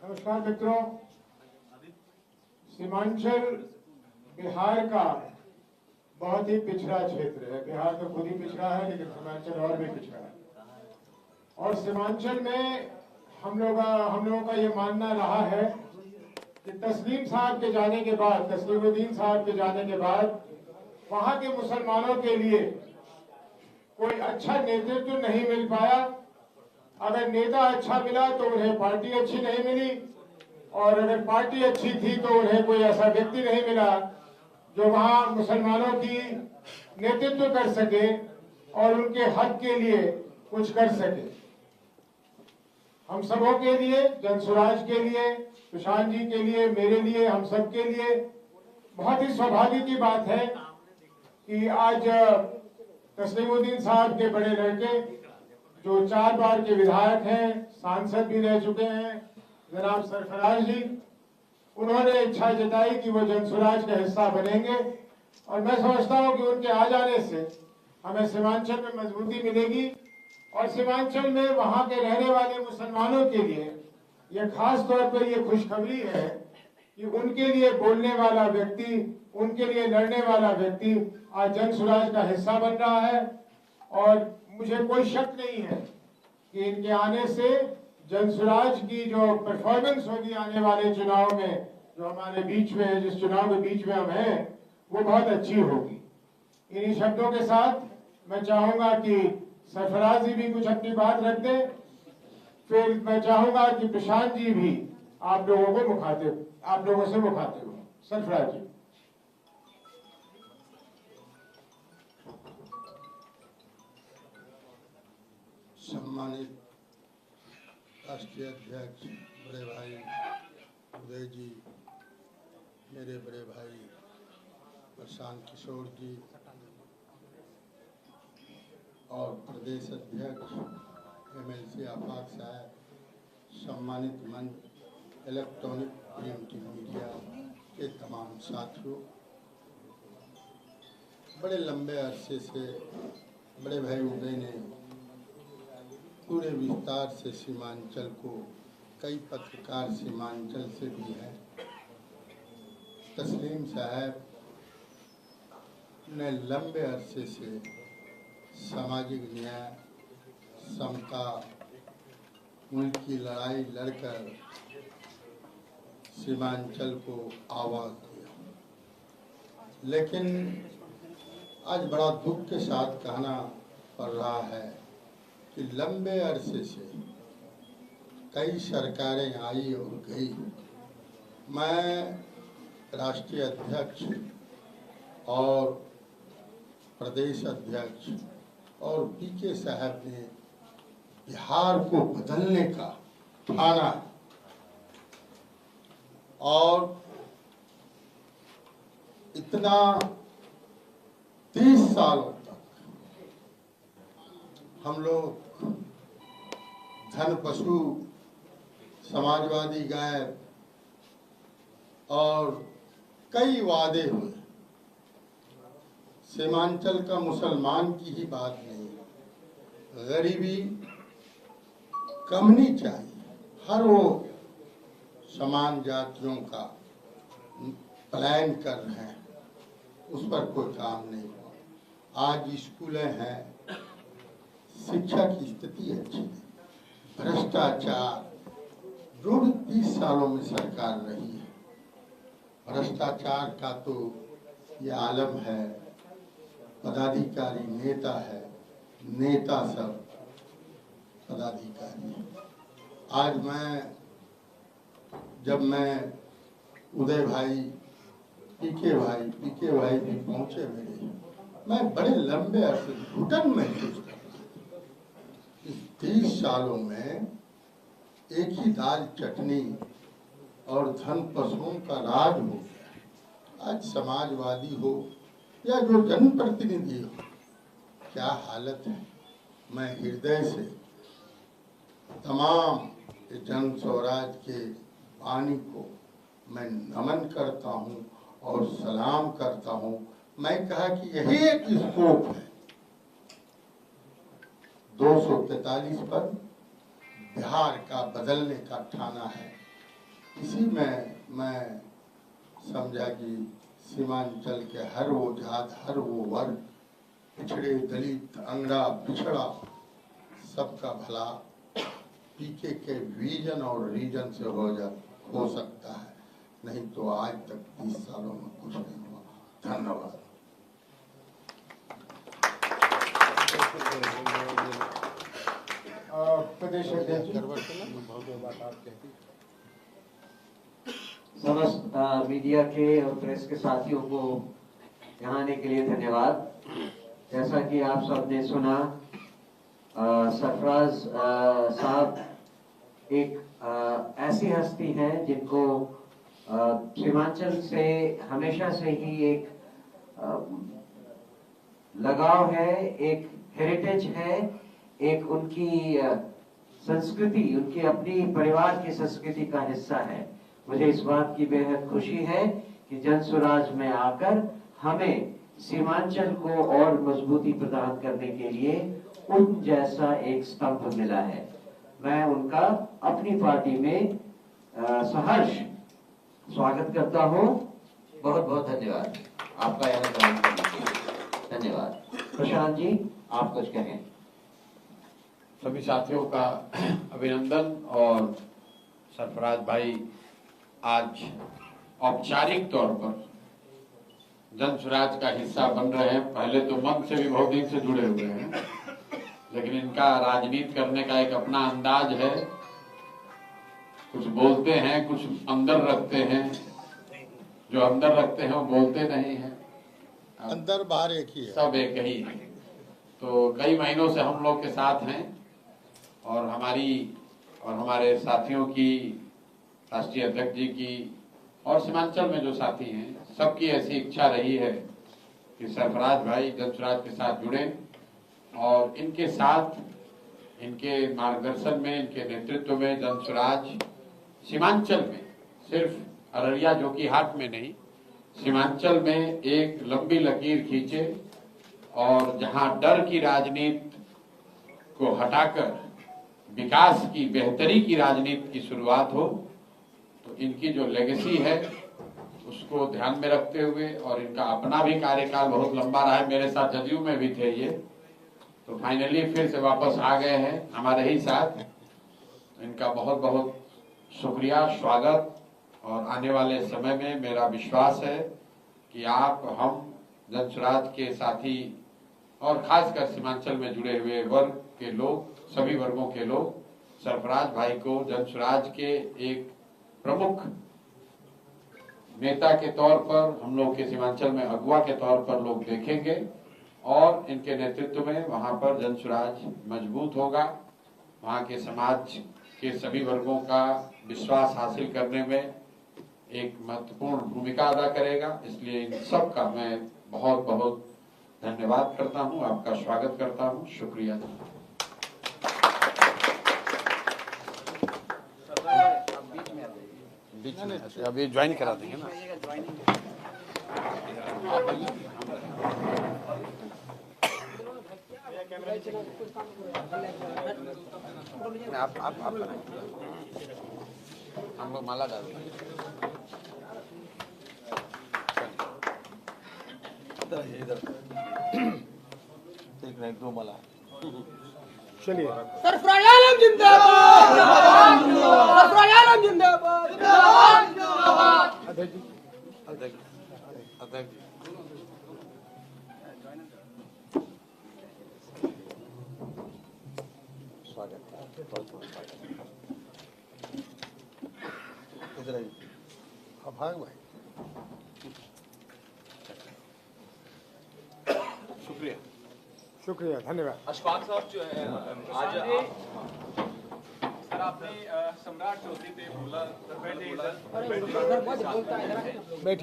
नमस्कार मित्रों, सीमांचल बिहार का बहुत ही पिछड़ा क्षेत्र है। बिहार तो खुद ही पिछड़ा है, लेकिन सीमांचल और भी पिछड़ा है। और सीमांचल में हम लोगों का ये मानना रहा है कि तस्लीम साहब के जाने के बाद, तस्लीमुद्दीन साहब के जाने के बाद वहां के मुसलमानों के लिए कोई अच्छा नेतृत्व नहीं मिल पाया। अगर नेता अच्छा मिला तो उन्हें पार्टी अच्छी नहीं मिली, और अगर पार्टी अच्छी थी तो उन्हें कोई ऐसा व्यक्ति नहीं मिला जो वहां मुसलमानों की नेतृत्व कर सके और उनके हक के लिए कुछ कर सके। हम सबों के लिए, जनसुराज के लिए, प्रशांत जी के लिए, मेरे लिए, हम सब के लिए बहुत ही सौभाग्य की बात है कि आज तस्लीमुद्दीन साहब के बड़े लड़के, जो 4 बार के विधायक हैं, सांसद भी रह चुके हैं, जनाब सरफराज जी, उन्होंने इच्छा जताई कि वो जनसुराज का हिस्सा बनेंगे। और मैं समझता हूं कि उनके आ जाने से हमें सीमांचल में मजबूती मिलेगी, और सीमांचल में वहां के रहने वाले मुसलमानों के लिए यह खास तौर पर यह खुशखबरी है कि उनके लिए बोलने वाला व्यक्ति, उनके लिए लड़ने वाला व्यक्ति आज जनसुराज का हिस्सा बन रहा है। और मुझे कोई शक नहीं है कि इनके आने से जनसुराज की जो परफॉर्मेंस होगी आने वाले चुनाव में, जो हमारे बीच में है, जिस चुनाव के बीच में हम हैं, वो बहुत अच्छी होगी। इन्हीं शब्दों के साथ मैं चाहूंगा कि सरफराज जी भी कुछ अपनी बात रख दें, फिर मैं चाहूंगा कि प्रशांत जी भी आप लोगों से मुखातिब हो। सरफराज जी। सम्मानित राष्ट्रीय अध्यक्ष बड़े भाई उदय जी, मेरे बड़े भाई प्रशांत किशोर जी, और प्रदेश अध्यक्ष MLC आफाक साहब, सम्मानित मंच, इलेक्ट्रॉनिक प्रिंट मीडिया के तमाम साथियों, बड़े लंबे अरसे से बड़े भाई उदय ने पूरे विस्तार से सीमांचल को, कई पत्रकार सीमांचल से भी हैं, तस्लीम साहब ने लंबे अरसे से सामाजिक न्याय, समता, मुल्क की लड़ाई लड़कर सीमांचल को आवाज दिया। लेकिन आज बड़ा दुख के साथ कहना पड़ रहा है कि लंबे अरसे से कई सरकारें आई और गई। मैं राष्ट्रीय अध्यक्ष और प्रदेश अध्यक्ष और PK साहब ने बिहार को बदलने का ठाना, और इतना 30 सालों तक हम लोग धन पशु, समाजवादी गायब और कई वादे हुए। सीमांचल का मुसलमान की ही बात नहीं, गरीबी कम नहीं चाहिए, हर वो समान जातियों का प्लान कर रहे हैं, उस पर कोई काम नहीं हुआ। आज स्कूलें हैं, शिक्षा की स्थिति अच्छी है, भ्रष्टाचार जो भी 30 सालों में सरकार रही है, भ्रष्टाचार का तो ये आलम है। पदाधिकारी नेता है, नेता सब पदाधिकारी है। आज जब मैं उदय भाई, PK भाई भी पहुंचे मेरे, मैं बड़े लंबे अरसे घुटन महसूस कर रहा था। इस 30 सालों में एक ही दाल चटनी और धन पशुओं का राज हो गया। आज समाजवादी हो या जो जनप्रतिनिधि हो, क्या हालत है। मैं हृदय से तमाम जन स्वराज के वाणी को मैं नमन करता हूं और सलाम करता हूं। मैं कहा कि यही एक स्कोप है 243 पर बिहार का बदलने का ठाना है। इसी में मैं समझा कि सीमांचल के हर वो जात, हर वो वर्ग, पिछड़े, दलित, अंगड़ा, पिछड़ा, सबका भला पीके के विजन और रीजन से हो सकता है, नहीं तो आज तक 30 सालों में कुछ नहीं हुआ। धन्यवाद। प्रदेश अध्यक्ष समस्त मीडिया के और प्रेस के साथियों को यहाँ आने के लिए धन्यवाद। जैसा कि आप सब ने सुना, सरफराज साहब एक ऐसी हस्ती हैं जिनको सीमांचल से हमेशा से ही एक लगाव है, एक हेरिटेज है, एक उनकी संस्कृति, उनकी अपनी परिवार की संस्कृति का हिस्सा है। मुझे इस बात की बेहद खुशी है कि जन स्वराज में आकर हमें सीमांचल को और मजबूती प्रदान करने के लिए उन जैसा एक स्तंभ मिला है। मैं उनका अपनी पार्टी में सहर्ष स्वागत करता हूं। बहुत बहुत धन्यवाद आपका यहाँ ज्वाइन करने के लिए। धन्यवाद। प्रशांत जी, आप कुछ कहें। सभी साथियों का अभिनंदन। और सरफराज भाई आज औपचारिक तौर पर जन स्वराज का हिस्सा बन रहे हैं। पहले तो मन से भी बहुत दिन से जुड़े हुए हैं, लेकिन इनका राजनीति करने का एक अपना अंदाज है। कुछ बोलते हैं, कुछ अंदर रखते हैं। जो अंदर रखते हैं वो बोलते नहीं हैं, अंदर बाहर एक ही है, सब एक ही है। तो कई महीनों से हम लोग के साथ हैं और हमारे साथियों की, राष्ट्रीय अध्यक्ष जी की और सीमांचल में जो साथी हैं, सबकी ऐसी इच्छा रही है कि सरफराज भाई जन स्वराज के साथ जुड़े और इनके साथ, इनके मार्गदर्शन में, इनके नेतृत्व में जन स्वराज सीमांचल में, सिर्फ अररिया जोकीहाट में नहीं, सीमांचल में एक लंबी लकीर खींचे और जहां डर की राजनीति को हटाकर विकास की, बेहतरी की राजनीति की शुरुआत हो। तो इनकी जो लेगेसी है उसको ध्यान में रखते हुए, और इनका अपना भी कार्यकाल बहुत लंबा रहा है, मेरे साथ जदयू में भी थे ये, तो फाइनली फिर से वापस आ गए हैं हमारे ही साथ। इनका बहुत बहुत शुक्रिया, स्वागत। और आने वाले समय में मेरा विश्वास है कि आप, हम जन स्वराज के साथी और खासकर सीमांचल में जुड़े हुए वर्ग के लोग, सभी वर्गों के लोग, सरफराज भाई को जन स्वराज के एक प्रमुख नेता के तौर पर, हम लोग के सीमांचल में अगुवा के तौर पर लोग देखेंगे और इनके नेतृत्व में वहां पर जन स्वराज मजबूत होगा, वहां के समाज के सभी वर्गों का विश्वास हासिल करने में एक महत्वपूर्ण भूमिका अदा करेगा। इसलिए इन सब का मैं बहुत बहुत धन्यवाद करता हूं, आपका स्वागत करता हूं। शुक्रिया। अभी ज्वाइन करा देंगे ना। आप हम लोग माला डाल इधर एक दो माला। चलिए। सरफराज आलम जिंदाबाद, सरफराज आलम जिंदाबाद, अध्यक्ष जी, अध्यक्ष इधर आइए। भाग भाई। शुक्रिया। शुक्रिया, धन्यवाद। अशफाक साहब जो है आज सर आपने सम्राट चौधरी पे बोला, बैठिए।